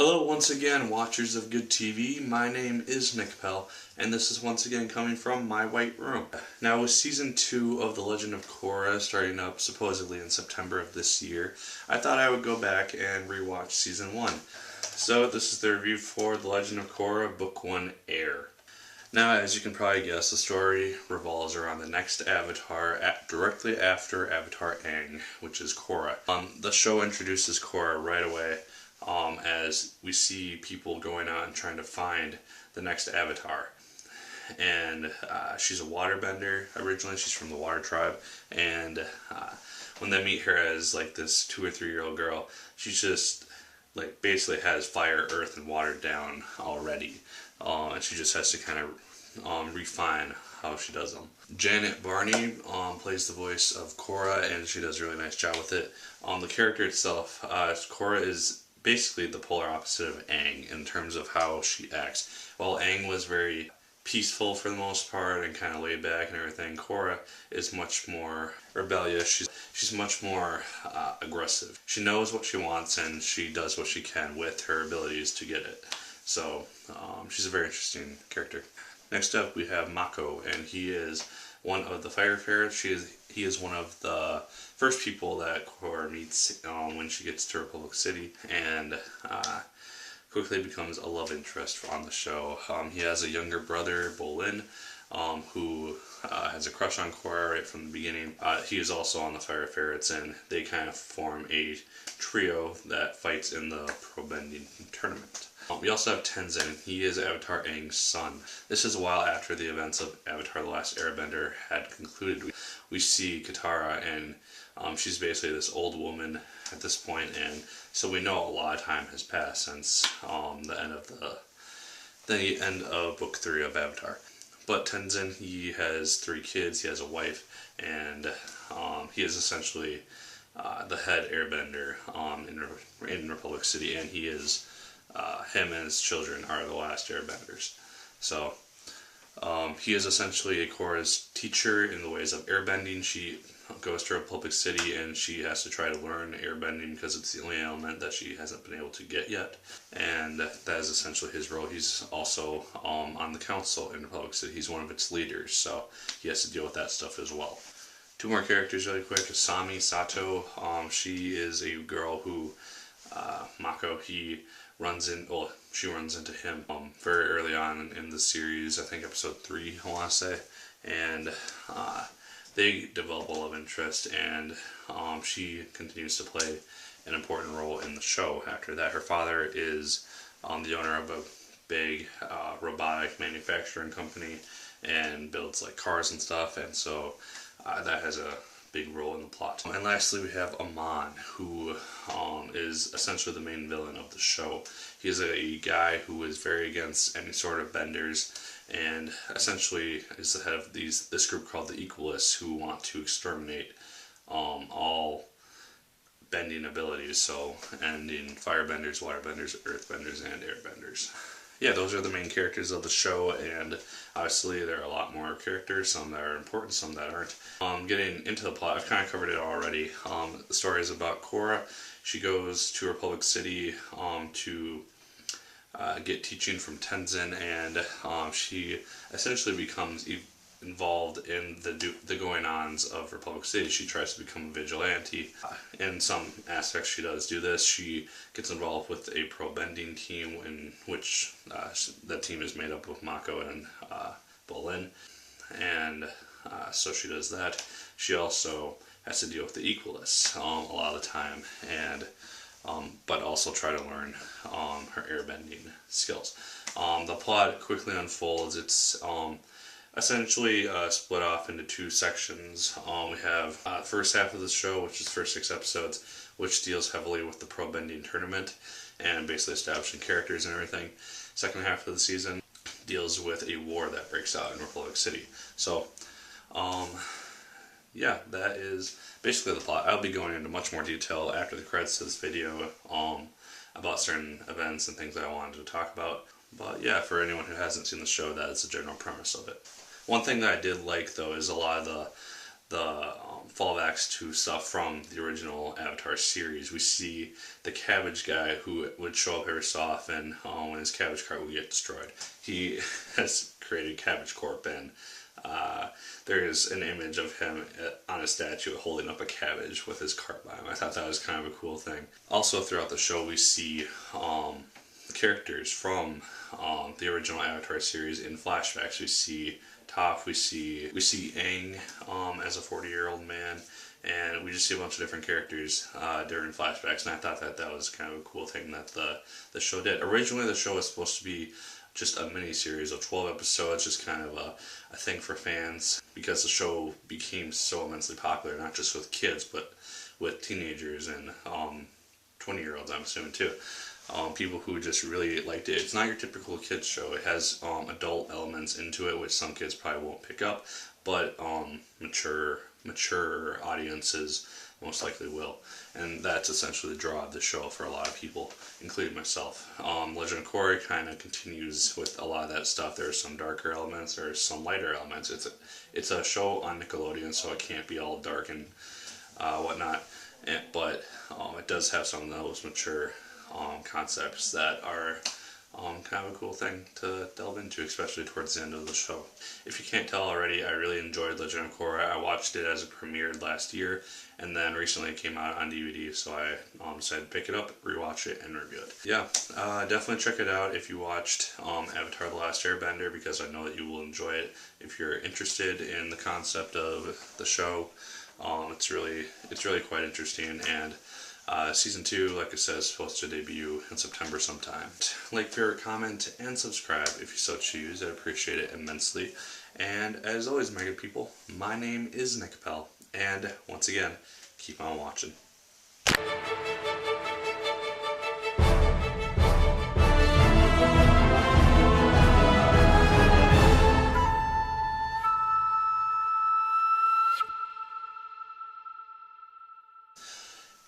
Hello once again, watchers of good TV. My name is Nick Pell, and this is once again coming from my white room. Now, with Season 2 of The Legend of Korra starting up supposedly in September of this year, I thought I would go back and rewatch Season 1. So this is the review for The Legend of Korra, Book 1, Air. Now, as you can probably guess, the story revolves around the next Avatar directly after Avatar Aang, which is Korra. The show introduces Korra right away, as we see people going out and trying to find the next Avatar. And she's a waterbender originally. She's from the Water Tribe, and when they meet her as like this 2 or 3 year old girl, she's just like basically has fire, earth, and water down already, and she just has to kind of refine how she does them. Janet Barney plays the voice of Korra, and she does a really nice job with it. The character itself, Korra is basically the polar opposite of Aang in terms of how she acts. While Aang was very peaceful for the most part and kind of laid back and everything, Korra is much more rebellious. She's much more aggressive. She knows what she wants and she does what she can with her abilities to get it. So she's a very interesting character. Next up we have Mako, and he is one of the Fire Ferrets. He is one of the first people that Korra meets when she gets to Republic City, and quickly becomes a love interest on the show. He has a younger brother, Bolin, who has a crush on Korra right from the beginning. He is also on the Fire Ferrets, and they kind of form a trio that fights in the pro-bending tournament. We also have Tenzin. He is Avatar Aang's son. This is a while after the events of Avatar The Last Airbender had concluded. We see Katara, and she's basically this old woman at this point, and so we know a lot of time has passed since the end of Book 3 of Avatar. But Tenzin, he has 3 kids, he has a wife, and he is essentially the head airbender in Republic City, and he is him and his children are the last airbenders. So he is essentially Korra's teacher in the ways of airbending. She goes to Republic City and she has to try to learn airbending because it's the only element that she hasn't been able to get yet, and that is essentially his role. He's also on the council in Republic City. He's one of its leaders, so he has to deal with that stuff as well. 2 more characters really quick. Asami Sato, she is a girl who Mako, she runs into him very early on in the series, I think episode 3 I want to say, and they develop a love interest, and she continues to play an important role in the show after that. Her father is the owner of a big robotic manufacturing company and builds like cars and stuff, and so that has a big role in the plot. And lastly we have Amon, who is essentially the main villain of the show. He's a guy who is very against any sort of benders, and essentially is the head of this group called the Equalists, who want to exterminate all bending abilities, so ending firebenders, waterbenders, earthbenders, and airbenders. Yeah, those are the main characters of the show, and obviously there are a lot more characters, some that are important, some that aren't. Getting into the plot, I've kind of covered it already. The story is about Korra. She goes to Republic City to get teaching from Tenzin, and she essentially becomes involved in the going-ons of Republic City. She tries to become a vigilante. In some aspects she does do this. She gets involved with a pro-bending team, in which that team is made up of Mako and Bolin, and so she does that. She also has to deal with the Equalists a lot of the time, and but also try to learn her airbending skills. The plot quickly unfolds. It's essentially split off into 2 sections. We have the first half of the show, which is the first 6 episodes, which deals heavily with the pro-bending tournament and basically establishing characters and everything. Second half of the season deals with a war that breaks out in Republic City. So yeah, that is basically the plot. I'll be going into much more detail after the credits of this video about certain events and things that I wanted to talk about. But yeah, for anyone who hasn't seen the show, that is the general premise of it. One thing that I did like, though, is a lot of the fallbacks to stuff from the original Avatar series. We see the cabbage guy who would show up every so often when his cabbage cart would get destroyed. He has created Cabbage Corp, and there is an image of him on a statue holding up a cabbage with his cart by him. I thought that was kind of a cool thing. Also, throughout the show, we see characters from the original Avatar series in flashbacks. We see Toph, we see Aang as a 40-year-old man, and we just see a bunch of different characters during flashbacks, and I thought that was kind of a cool thing that the show did. Originally, the show was supposed to be just a mini-series of 12 episodes, just kind of a thing for fans, because the show became so immensely popular, not just with kids, but with teenagers and 20-year-olds, I'm assuming, too. People who just really liked it. It's not your typical kids show. It has adult elements into it, which some kids probably won't pick up, but mature audiences most likely will. And that's essentially the draw of the show for a lot of people, including myself. Legend of Korra kind of continues with a lot of that stuff. There are some darker elements, there are some lighter elements. It's a show on Nickelodeon, so it can't be all dark and whatnot. But it does have some of those mature concepts that are kind of a cool thing to delve into, especially towards the end of the show. If you can't tell already, I really enjoyed Legend of Korra. I watched it as it premiered last year, and then recently it came out on DVD, so I decided to pick it up, rewatch it, and review it. Yeah, definitely check it out if you watched Avatar: The Last Airbender, because I know that you will enjoy it. If you're interested in the concept of the show, it's really quite interesting, and Season 2, like I said, is supposed to debut in September sometime. Like, favorite, comment, and subscribe if you so choose. I'd appreciate it immensely. And as always, my good people, my name is Nick Pell, and once again, keep on watching.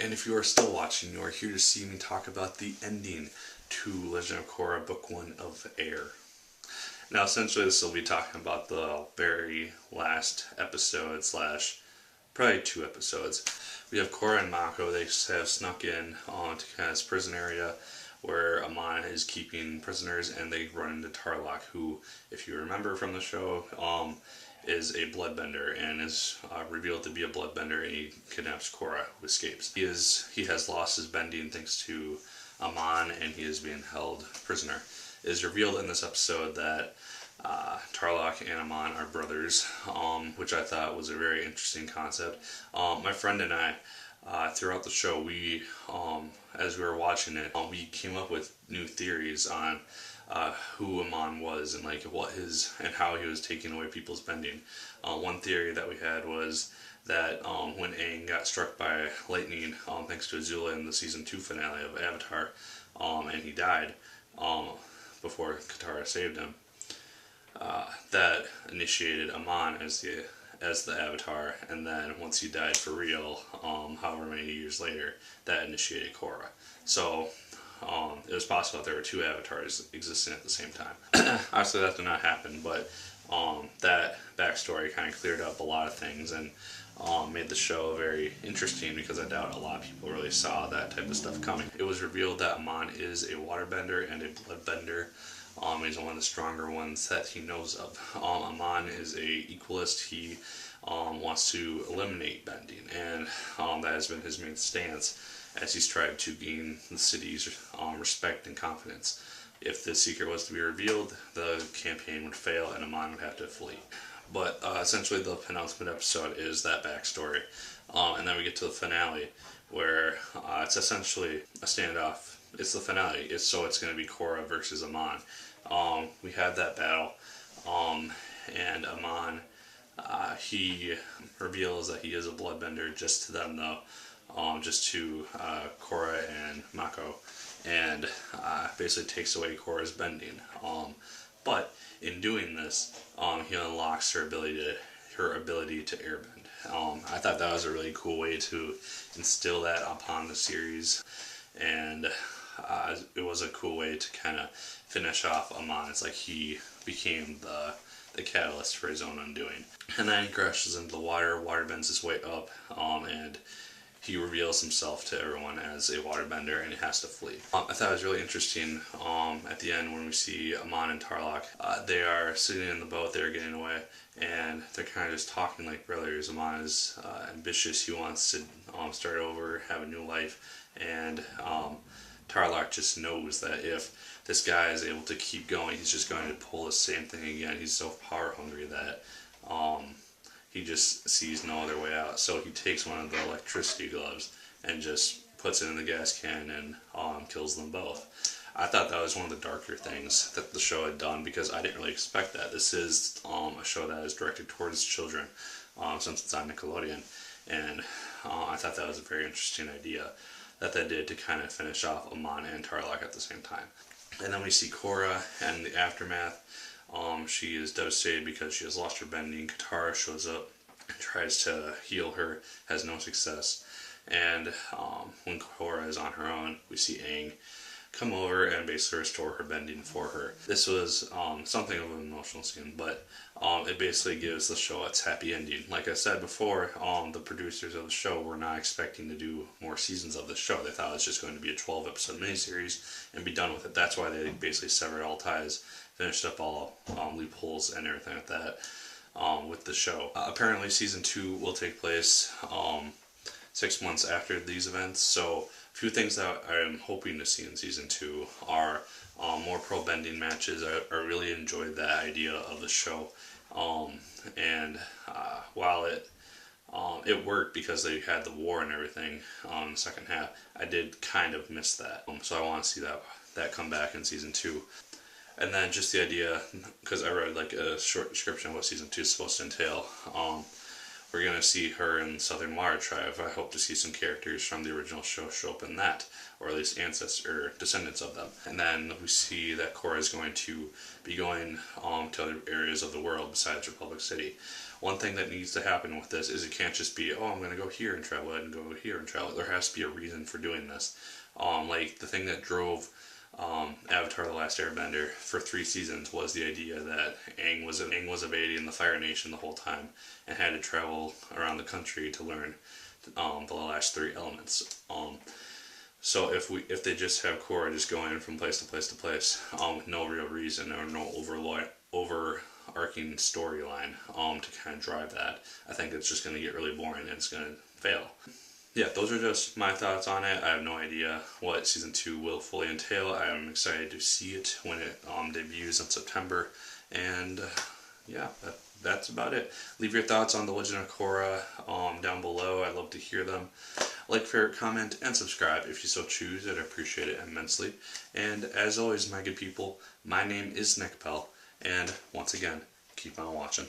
And if you are still watching, you are here to see me talk about the ending to Legend of Korra Book 1 of Air. Now, essentially, this will be talking about the very last episode / probably 2 episodes. We have Korra and Mako. They have snuck in to this prison area where Amon is keeping prisoners, and they run into Tarlok, who, if you remember from the show, is a bloodbender and is revealed to be a bloodbender, and he kidnaps Korra, who escapes. He has lost his bending thanks to Amon, and he is being held prisoner. It is revealed in this episode that Tarlok and Amon are brothers, which I thought was a very interesting concept. My friend and I, throughout the show, we, as we were watching it, we came up with new theories on who Amon was, and like and how he was taking away people's bending. One theory that we had was that when Aang got struck by lightning, thanks to Azula in the season 2 finale of Avatar, and he died before Katara saved him, that initiated Amon as the Avatar, and then once he died for real, however many years later, that initiated Korra. So it was possible that there were 2 avatars existing at the same time. Obviously that did not happen, but that backstory kind of cleared up a lot of things and made the show very interesting, because I doubt a lot of people really saw that type of stuff coming. It was revealed that Amon is a waterbender and a bloodbender. He's one of the stronger ones that he knows of. Amon is a equalist. He wants to eliminate bending, and that has been his main stance as he's tried to gain the city's respect and confidence. If the secret was to be revealed, the campaign would fail and Amon would have to flee. But essentially the penultimate episode is that backstory. And then we get to the finale, where it's essentially a standoff. It's the finale. It's going to be Korra versus Amon. We had that battle, and Amon, he reveals that he is a bloodbender just to them, though. Just to Korra and Mako, and basically takes away Korra's bending. But in doing this, he unlocks her ability to airbend. I thought that was a really cool way to instill that upon the series, and it was a cool way to kind of finish off Amon. It's like he became the catalyst for his own undoing. And then he crashes into the water bends his way up, and he reveals himself to everyone as a waterbender, and he has to flee. I thought it was really interesting at the end when we see Amon and Tarlok. They are sitting in the boat, they're getting away, and they're kind of just talking like brothers. Amon is ambitious, he wants to start over, have a new life, and Tarlok just knows that if this guy is able to keep going, he's just going to pull the same thing again. He's so power hungry that he just sees no other way out. So he takes one of the electricity gloves and just puts it in the gas can and kills them both. I thought that was one of the darker things that the show had done, because I didn't really expect that. This is a show that is directed towards children, since it's on Nickelodeon, and I thought that was a very interesting idea that they did to kind of finish off Amon and Tarlok at the same time. And then we see Korra and the aftermath. She is devastated because she has lost her bending. Katara shows up and tries to heal her, has no success. And when Korra is on her own, we see Aang come over and basically restore her bending for her. This was something of an emotional scene, but it basically gives the show its happy ending. Like I said before, the producers of the show were not expecting to do more seasons of the show. They thought it was just going to be a 12-episode miniseries and be done with it. That's why they basically severed all ties, finished up all loopholes and everything like that with the show. Apparently season 2 will take place 6 months after these events, so a few things that I'm hoping to see in season 2 are more pro bending matches. I really enjoyed that idea of the show, and while it worked because they had the war and everything in the second half, I did kind of miss that. So I want to see that come back in season 2. And then just the idea, because I read like a short description of what season 2 is supposed to entail. We're going to see her in Southern Water Tribe. I hope to see some characters from the original show show up in that, or at least ancestors or descendants of them. And then we see that Korra is going to be going to other areas of the world besides Republic City. One thing that needs to happen with this is it can't just be, oh, I'm going to go here and travel and go here and travel. There has to be a reason for doing this. Like the thing that drove Avatar: The Last Airbender for 3 seasons was the idea that Aang was evading the Fire Nation the whole time and had to travel around the country to learn the last 3 elements. So if they just have Korra just going from place to place to place with no real reason or no overarching storyline to kind of drive that, I think it's just going to get really boring and it's going to fail. Yeah, those are just my thoughts on it. I have no idea what season 2 will fully entail. I am excited to see it when it debuts in September. And yeah, that's about it. Leave your thoughts on The Legend of Korra down below. I'd love to hear them. Like, favorite, comment, and subscribe if you so choose. I'd appreciate it immensely. And as always, my good people, my name is Nick Pell. And once again, keep on watching.